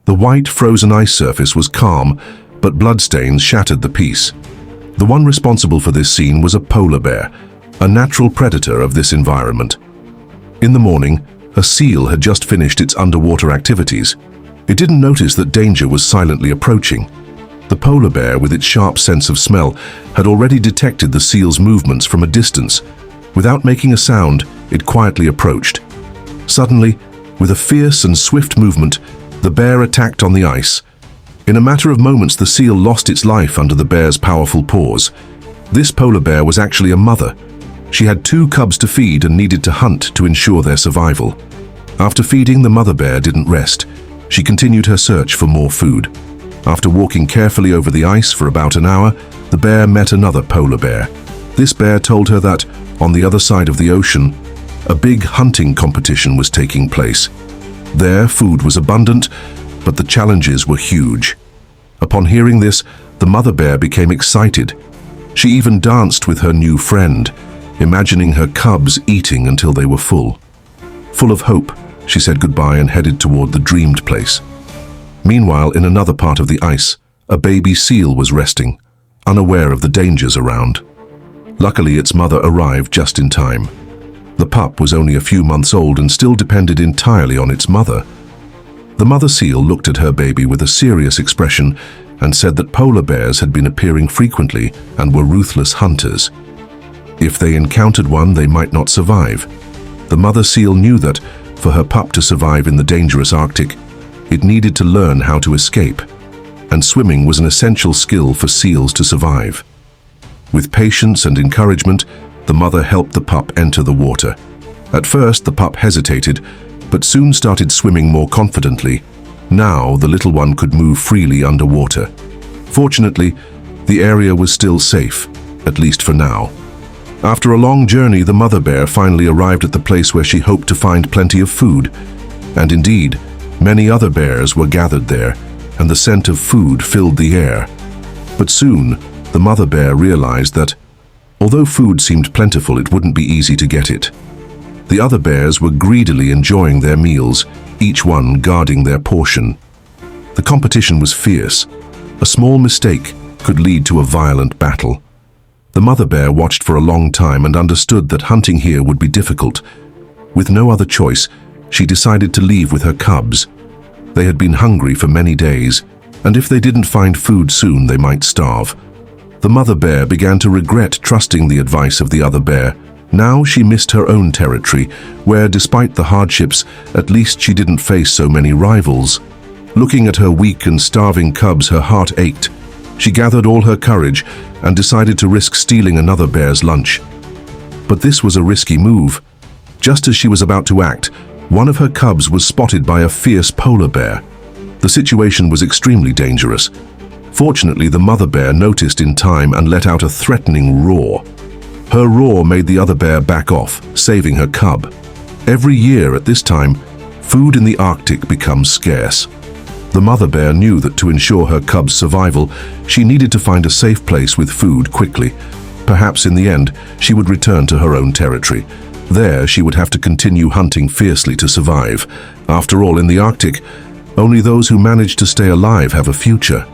The white, frozen ice surface was calm, but bloodstains shattered the peace. The one responsible for this scene was a polar bear, a natural predator of this environment. In the morning, a seal had just finished its underwater activities. It didn't notice that danger was silently approaching. The polar bear, with its sharp sense of smell, had already detected the seal's movements from a distance. Without making a sound, it quietly approached. Suddenly, with a fierce and swift movement, the bear attacked on the ice. In a matter of moments, the seal lost its life under the bear's powerful paws. This polar bear was actually a mother. She had 2 cubs to feed and needed to hunt to ensure their survival. After feeding, the mother bear didn't rest. She continued her search for more food. After walking carefully over the ice for about an hour, the bear met another polar bear. This bear told her that, on the other side of the ocean, a big hunting competition was taking place. There, food was abundant, but the challenges were huge. Upon hearing this, the mother bear became excited. She even danced with her new friend, imagining her cubs eating until they were full. Full of hope, she said goodbye and headed toward the dreamed place. Meanwhile, in another part of the ice, a baby seal was resting, unaware of the dangers around. Luckily, its mother arrived just in time. The pup was only a few months old and still depended entirely on its mother. The mother seal looked at her baby with a serious expression and said that polar bears had been appearing frequently and were ruthless hunters. If they encountered one, they might not survive. The mother seal knew that, for her pup to survive in the dangerous Arctic, it needed to learn how to escape, and swimming was an essential skill for seals to survive. With patience and encouragement, the mother helped the pup enter the water. At first, the pup hesitated, but soon started swimming more confidently. Now, the little one could move freely underwater. Fortunately, the area was still safe, at least for now. After a long journey, the mother bear finally arrived at the place where she hoped to find plenty of food. And indeed, many other bears were gathered there, and the scent of food filled the air. But soon, the mother bear realized that, although food seemed plentiful, it wouldn't be easy to get it. The other bears were greedily enjoying their meals, each one guarding their portion. The competition was fierce. A small mistake could lead to a violent battle. The mother bear watched for a long time and understood that hunting here would be difficult. With no other choice, she decided to leave with her cubs. They had been hungry for many days, and if they didn't find food soon, they might starve. The mother bear began to regret trusting the advice of the other bear. Now she missed her own territory, where, despite the hardships, at least she didn't face so many rivals. Looking at her weak and starving cubs, her heart ached. She gathered all her courage and decided to risk stealing another bear's lunch. But this was a risky move. Just as she was about to act, one of her cubs was spotted by a fierce polar bear. The situation was extremely dangerous. Fortunately, the mother bear noticed in time and let out a threatening roar. Her roar made the other bear back off, saving her cub. Every year at this time, food in the Arctic becomes scarce. The mother bear knew that to ensure her cub's survival, she needed to find a safe place with food quickly. Perhaps in the end, she would return to her own territory. There, she would have to continue hunting fiercely to survive. After all, in the Arctic, only those who manage to stay alive have a future.